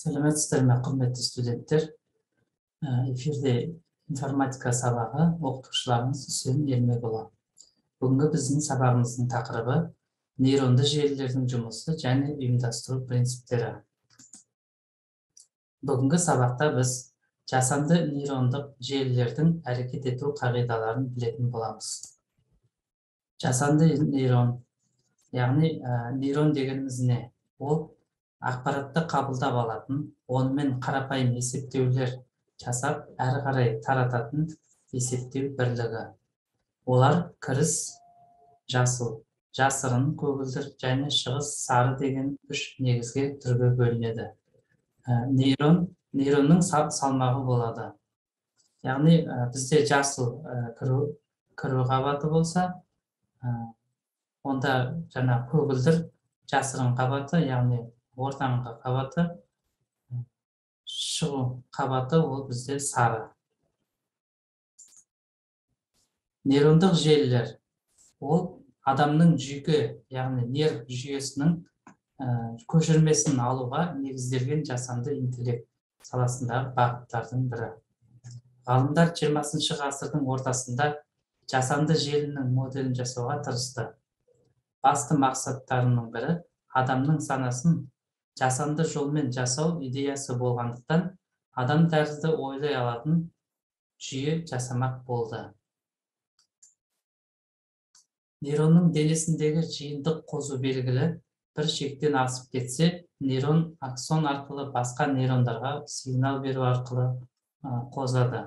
Сәлеметсіздер ме, құрметті студенттер? Эфирде информатика сабағы оқытушыларыңыз Үсен Ермекұлы. Бүгінгі біздің сабағымыздың тақырыбы нейронды желілердің жұмысы және ұйымдастыру принциптері. Бүгінгі сабақта біз жасанды нейрондық желілердің әрекет ету қағидаларын білетін боламыз. Жасанды нейрон, яғни нейрон дегеніміз не? Ол ақпаратты қабылдап алатын, онымен қарапайым есептеулер жасап, әрі қарай тарататын есептеу бірлігі. Олар кіріс, жасыл, жасырын, көгілдір және шығыс, сары деген үш негізгі түрге бөлінеді. Нейронның салмағы болады. Яғни бізде жасыл кіру қабаты болса, онда жаңа көгілдір жасырын қабаты, яғни ортаңғы қабаты, шығу қабаты ол бізде сары. Нейрондық желілер ол адамның жүйке, яғни нерв жүйесінің көшірмесін алуға негізделген жасанды интеллект саласындағы бағыттардың бірі. Ғалымдар 20 ғасырдың ортасында жасанды желінің моделін жасауға тырысты. Басты мақсаттарының бірі адамның санасын жасанды жолмен жасау идеясы болғандықтан, адам тәрізді ойлай алатын жүйе жасамақ болды. Нейронның денесіндегі жиынтық қозу белгілі бір шектен асып кетсе, нейрон аксон арқылы басқа нейрондарға сигнал беру арқылы қозады.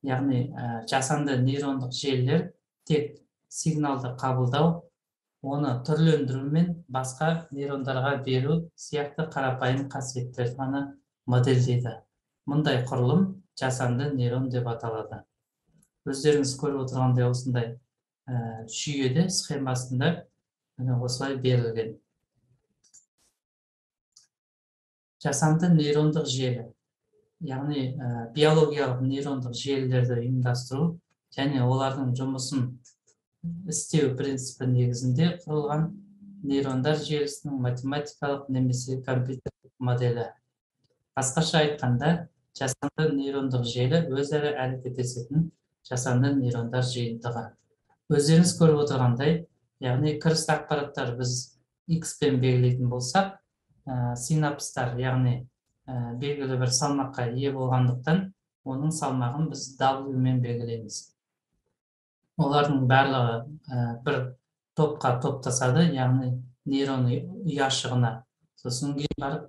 Яғни жасанды нейрондық желілер тек сигналды қабылдау, оны түрлендірумен басқа нейрондарға беру сияқты қарапайым қасиеттерді ғана модельдейді. Мұндай құрылым жасанды нейрон деп аталады. Өздеріңіз көріп отырғандай осындай жүйеде схемасында осылай берілген. Жасанды нейрондық желі, яғни биологиялық нейрондық желілерді ұйымдастыру және олардың жұмысын істеу принципі негізінде құрылған нейрондар желісінің математикалық немесе компьютерлік моделі. Басқаша айтқанда, жасанды нейрондық желі өзара әрекет ететін жасанды нейрондар жиынтығы. Өздеріңіз көріп отырғандай, яғни кіріс ақпараттар біз X пен белгілейтін болсақ, синапстар, яғни белгілі бір салмаққа ие болғандықтан, оның салмағын біз W мен белгілейміз. Олардың барлығы бір топқа топтасады, яғни нейрон ұяшығына, сосын кейін барып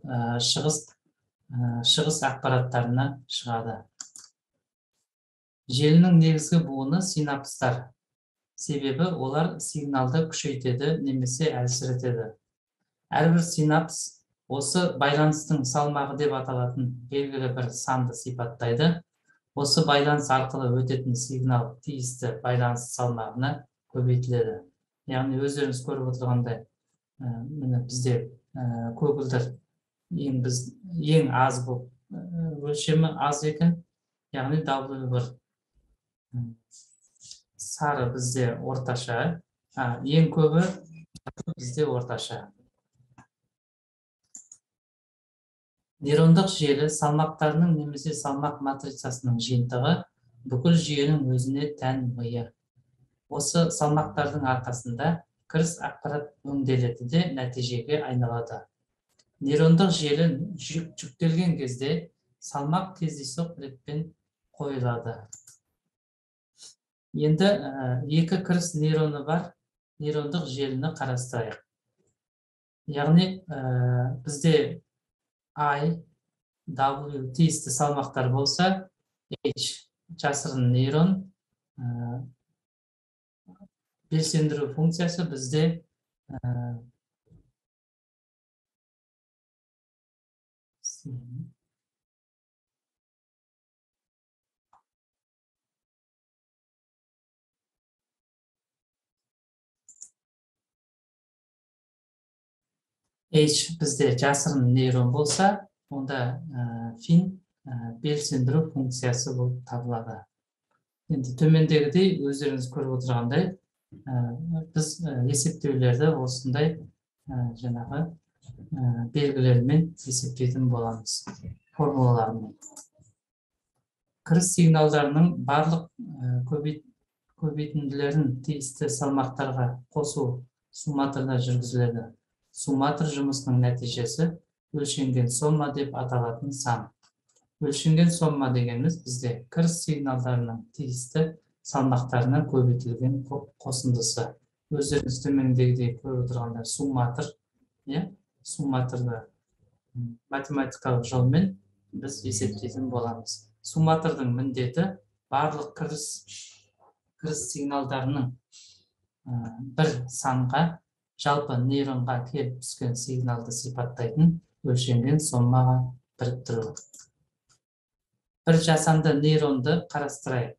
шығыс ақпараттарына шығады. Желінің негізгі буыны синапстар. Себебі олар сигналды күшейтеді немесе әлсіретеді. Әрбір синапс осы байланыстың салмағы деп аталатын белгілі бір санды сипаттайды. Осы байланыс арқылы өтетін сигнал тиісті байланыс салмағына көбейтіледі. Яғни өздеріңіз көріп отырғандай, бізде көгілдір ең аз болып, өлшемі аз екен, яғни W1. Сары бізде орташа, ең көбі бізде орташа. Нейрондық желі салмақтарының немесе салмақ матрицасының жиынтығы бүкіл жүйенің өзіне тән миы. Осы салмақтардың арқасында кіріс ақпарат өңделеді де нәтижеге айналады. Нейрондық желі жүктелген кезде салмақ кездейсоқ ретпен қойылады. Енді екі кіріс нейроны бар нейрондық желіні қарастырайық. Яғни бізде I, W тиісті салмақтар болса, H жасырын нейрон, белсендіру функциясы бізде H бізде жасырын нейрон болса, онда фин белсендіру функциясы болып табылады. Енді төмендегідей өздеріңіз көріп отырғандай, біз есептеулерді осындай жаңағы белгілермен есептейтін боламыз, формулалармен. Кіріс сигналдарының барлық көбейтінділерін тиісті салмақтарға қосу сумматорда жүргізіледі. Сумматор жұмысының нәтижесі өлшенген сомма деп аталатын сан. Өлшенген сомма дегеніміз бізде кіріс сигналдарының тиісті салмақтарына көбейтілген қосындысы. Өздеріңіз төмендегідей көріп отырғанда сумматор, сумматорды математикалық жолмен біз есептейтін боламыз. Сумматордың міндеті барлық кіріс сигналдарының бір санға, жалпы нейронға келіп түскен сигналды сипаттайтын өлшенген соммаға біріктіру. Бір жасанды нейронды қарастырайық.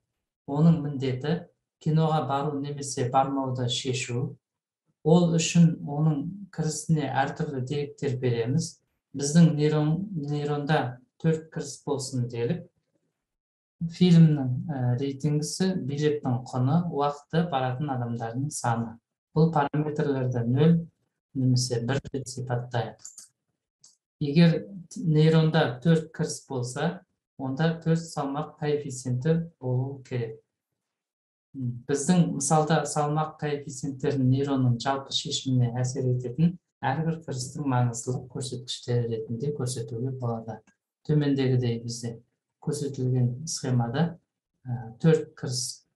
Оның міндеті киноға бару немесе бармауды шешу. Ол үшін оның кірісіне әртүрлі деректер береміз. Біздің нейронда 4 кіріс болсын делік. Фильмнің рейтингісі, билеттің құны, уақыты, баратын адамдардың саны. Бұл параметрлерді 0 немесе 1 деп сипаттайық. Егер нейронда 4 кіріс болса, онда 4 салмақ коэффициенті болу керек. Біздің мысалда салмақ коэффициенттерін нейронның жалпы шешіміне әсер ететін әрбір кірістің маңыздылық көрсеткіштері ретінде көрсетуге болады. Төмендегідей бізде көрсетілген схемада 4 кіріс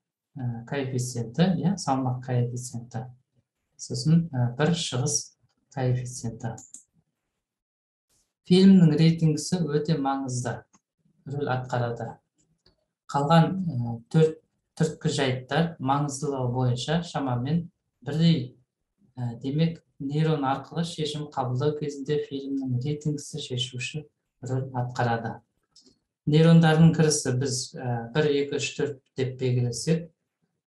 коэффициенті, салмақ коэффициенті, сосын 1 шығыс коэффициенті. Фильмнің рейтингісі өте маңызды рөл атқарады. Қалған 4 түрткі жайттар маңыздылығы бойынша шамамен бірдей. Демек, нейрон арқылы шешім қабылдау кезінде фильмнің рейтингісі шешуші рөл атқарады. Нейрондардың кірісі біз 1, 2, 3, 4 деп белгілесек,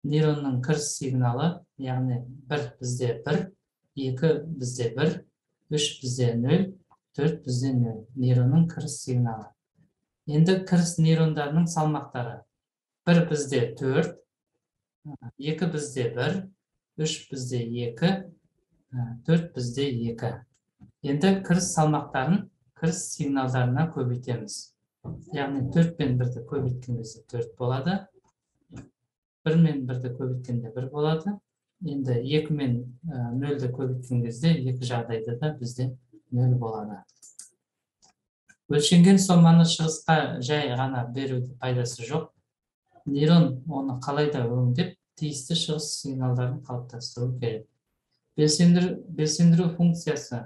нейронның кіріс сигналы, яғни 1 бізде 1, 2 бізде 1, 3 бізде 0, 4 бізде 0. Нейронның кіріс сигналы. Енді кіріс нейрондарының салмақтары. 1 бізде 4, 2 бізде 1, 3 бізде 2, 4 бізде 2. Енді кіріс салмақтарын кіріс сигналдарына көбейтеміз. Яғни 4 пен 1-ді көбейткен кезде 4 болады. 1 мен 1-ді көбейткенде 1 болады. Енді 2 мен 0-ді көбейткен кезде 2 жағдайда да бізде 0 болады. Өлшенген соманы шығысқа жай ғана беруді пайдасы жоқ. Нейрон оны қалайда өңдеп, тиісті шығыс сигналдарын қалыптастыру керек. Белсендіру функциясы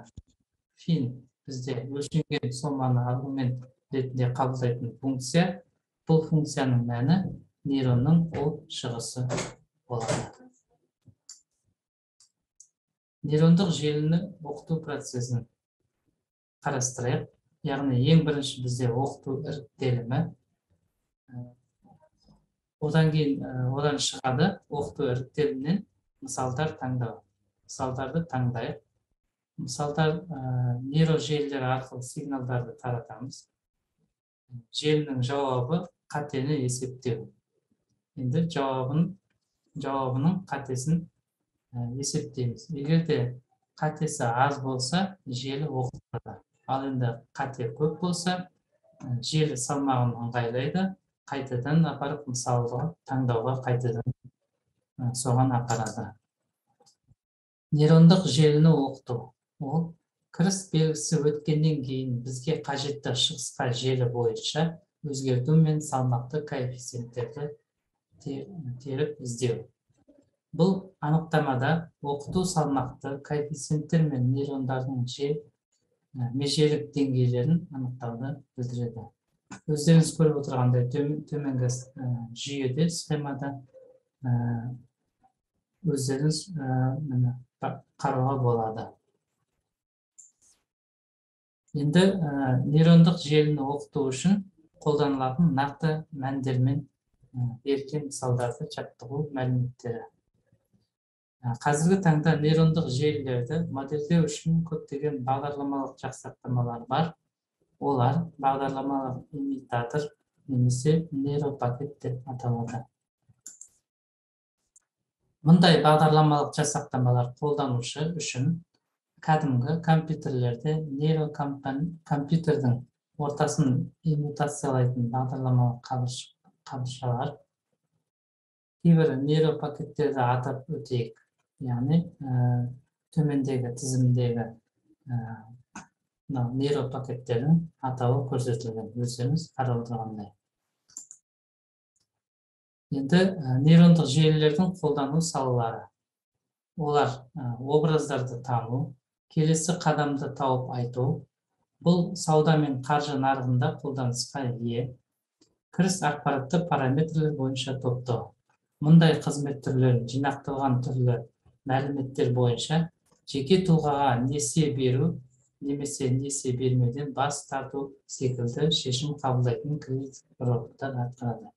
фин бізде өлшенген соманы аргумент ретінде қабылдайтын функция. Бұл функцияның мәні нейронның ол шығысы болады. Нейрондық желіні оқыту процесін қарастырайық. Яғни ең бірінші бізде оқыту іріктелімі. Одан шығады оқыту іріктелімнен мысалдар таңдау. Мысалдарды таңдайық. Мысалдар нейрожелілер арқылы сигналдарды таратамыз. Желінің жауабы қатені есептеу. Енді жауабының қатесін есептейміз. Егер де қатесі аз болса, желі оқытады. Ал енді қате көп болса, желі салмағын ыңғайлайды, қайтадан апарып мысалға таңдауға қайтадан соған апарады. Нейрондық желіні оқыту. Ол кіріс белгісі өткеннен кейін бізге қажетті шығысқа желі бойынша өзгерту мен салмақты коэффициенттерді теріп іздеу. Бұл анықтамада оқыту салмақты коэффициенттер мен нейрондардың межелік деңгейлерін анықтауды білдіреді. Өздеріңіз көріп отырғандай төменгі жүйеде, схемада өздеріңіз қарауға болады. Енді нейрондық желіні оқыту үшін қолданылатын нақты мәндермен берілген мысалдарды жаттығу мәліметтері. Қазіргі таңда нейрондық желілерді модельдеу үшін көптеген бағдарламалық жақсартмалар бар. Олар бағдарламалық имитатор немесе нейропакет деп аталады. Мұндай бағдарламалық жасақтамалар қолданушы үшін кәдімгі компьютерлерде компьютердің ортасын имитациялайтын бағдарламалық қабыршалар. Кейбір нейропакеттерді атап өтейік. Яғни төмендегі тізімдегі нейропакеттердің атауы көрсетілген. Өздеріңіз қарап отырғандай. Енді нейрондық желілердің қолдану салалары. Олар образдарды тану, келесі қадамды тауып айту, бұл сауда мен қаржы нарығында қолданысқа ие, кіріс ақпаратты параметрлер бойынша топтау. Мұндай қызмет түрлері жинақталған түрлі мәліметтер бойынша жеке тұлғаға несие беру, немесе несие бермеуден бас тарту секілді шешім қабылдайтын кредит роботтар атқарады.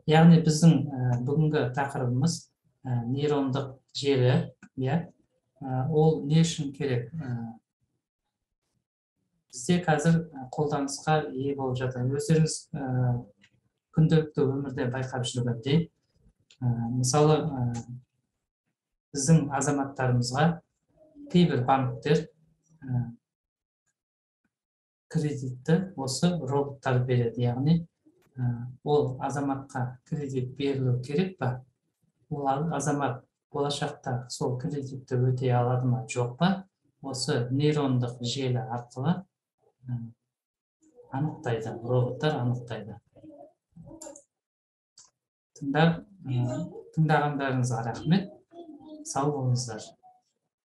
Яғни біздің бүгінгі тақырыбымыз нейрондық желі, ол не үшін керек? Бізде қазір қолданысқа ие болып жатыр. Өздеріңіз күнделікті өмірде байқап жүргендей, мысалы, біздің азаматтарымызға кейбір банктер кредитті осы роботтар береді. Яғни, ол азаматқа кредит берілу керек па? Ол азамат болашақта сол кредитті өтей алады ма, жоқ па? Осы нейрондық желі арқылы анықтайды, роботтар анықтайды. Тыңдағандарыңызға рахмет. Сау болыңыздар.